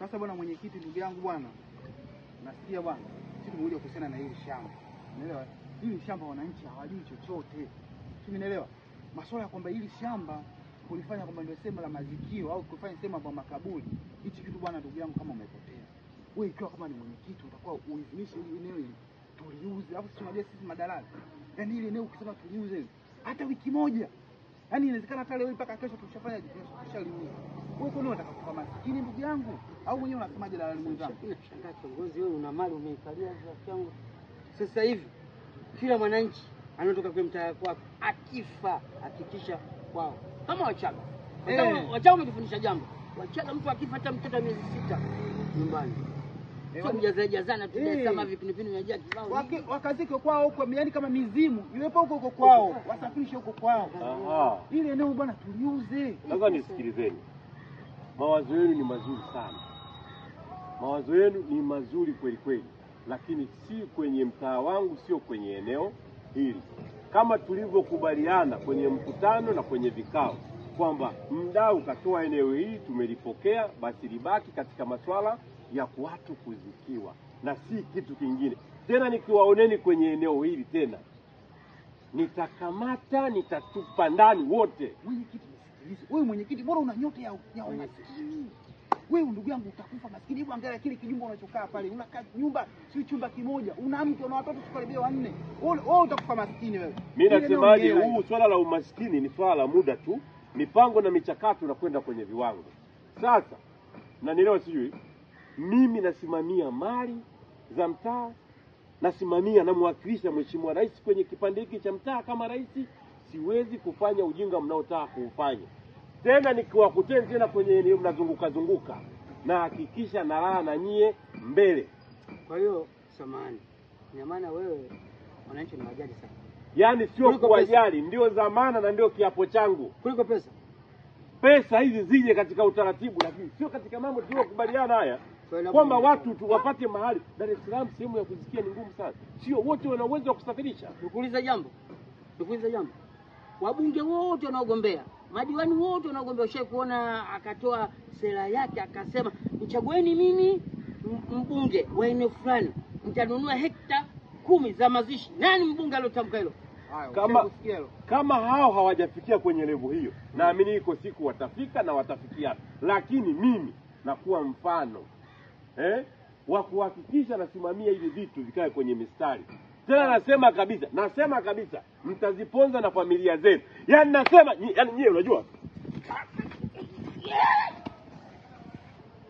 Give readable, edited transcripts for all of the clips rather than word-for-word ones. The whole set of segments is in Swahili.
Sasa bwana mwenyekiti, ndugu yangu bwana, nasikia bwana, sisi tumekuja kuhusiana na hili shamba. Unaelewa? Hili shamba wananchi hawajui chochote. Umeelewa? Masuala ya kwamba hili shamba kulifanya kwamba ndio sema la mazikio au kufanya sema kwa makaburi. Hichi kitu bwana ndugu yangu kama umepotea. Wewe ikiwa kama ni mwenyekiti utakuwa uidhinishe hili eneo hili tuliuze. Alafu tunajua sisi madalali. Yaani hili eneo ukisema tuliuze hata wiki moja. Yaani inawezekana hata leo mpaka kesho tushafanya tushaliuza. Wewe kwa nini unataka kufa maskini ndugu yangu? Au mwenyewe unasemaje dalali mwenzangu? Nashangaa kiongozi, wewe una mali umeikalia rafiki yangu. Sasa hivi kila mwananchi anatoka kwa mtaa wako akifa hakikisha kwao. Kama Wachaga. Wachaga wametufundisha jambo. Wachaga mtu akifa hata mtoto miezi 6 nyumbani. Sio mjazana tunasema vipindipindi vinajia kibao. Wakazike kwao huko, yaani kama mizimu. Iwepo huko kwao, wasafirishe huko kwao. Ile eneo bwana tuliuze. Sasa nisikilizeni. Mawazo yenu ni mazuri sana. Mawazo yenu ni mazuri kweli kweli. Lakini si kwenye mtaa wangu, sio kwenye eneo hili. Kama tulivyokubaliana kwenye mkutano na kwenye vikao kwamba mdau katoa eneo hili tumelipokea, basi libaki katika masuala ya watu kuzikiwa na si kitu kingine. Tena nikiwaoneni kwenye eneo hili tena nitakamata, nitatupa ndani wote. Mwenyekiti nisikilize. Wewe mwenyekiti bora una nyota ya umaskini. Wewe ndugu yangu utakufa maskini. Hebu angalia kile kijumba unachokaa pale. Unakaa nyumba si chumba kimoja. Una mke na watoto tukaribia 4. Wewe utakufa maskini wewe. Mimi nasemaje, huu swala la umaskini ni swala la muda tu. Mipango na michakato na kwenda kwenye viwango. Sasa na nielewa, sijui mimi nasimamia mali za mtaa, nasimamia na mwakilisha Mheshimiwa Rais kwenye kipande hiki cha mtaa kama rais. Siwezi kufanya ujinga mnaotaka kuufanya. Tena nikiwakuteni tena kwenye eneo mnazunguka na hakikisha nalala na nyie mbele. Kwa hiyo samahani, ina maana wewe wananchi ni wajali sana. Yaani sio kuwajali, ndio zamana na ndio kiapo changu. Kuliko pesa. Pesa hizi zije katika utaratibu, lakini sio katika mambo tuliyokubaliana haya. Kwamba watu tu wapate mahali. Dar es Salaam sehemu ya kusikia ni ngumu sana. Sio wote wana uwezo wa kusafirisha. Nikuuliza jambo. Wabunge wote wanaogombea, madiwani wote wanaogombea, ushawahi kuona akatoa sera yake akasema mchagueni mimi mbunge wa eneo fulani, mtanunua hekta 10 za mazishi? Nani mbunge aliyotamka hilo? Kama hao hawajafikia kwenye level hiyo, naamini iko siku watafika na watafikia. Lakini mimi nakuwa mfano wa kuhakikisha nasimamia hivi vitu vikae kwenye mistari. Tena nasema kabisa mtaziponza na familia zenu. Yaani nasema yaani nyie unajua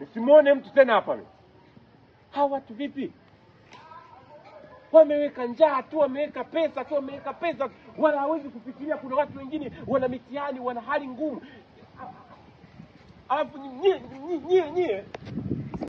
Usimwone mtu tena hapa mimi. Hawa watu vipi? Wameweka njaa tu, wameweka pesa tu, wameweka pesa. Wala hawezi kufikiria kuna watu wengine wana mitihani, wana hali ngumu. Alafu nyie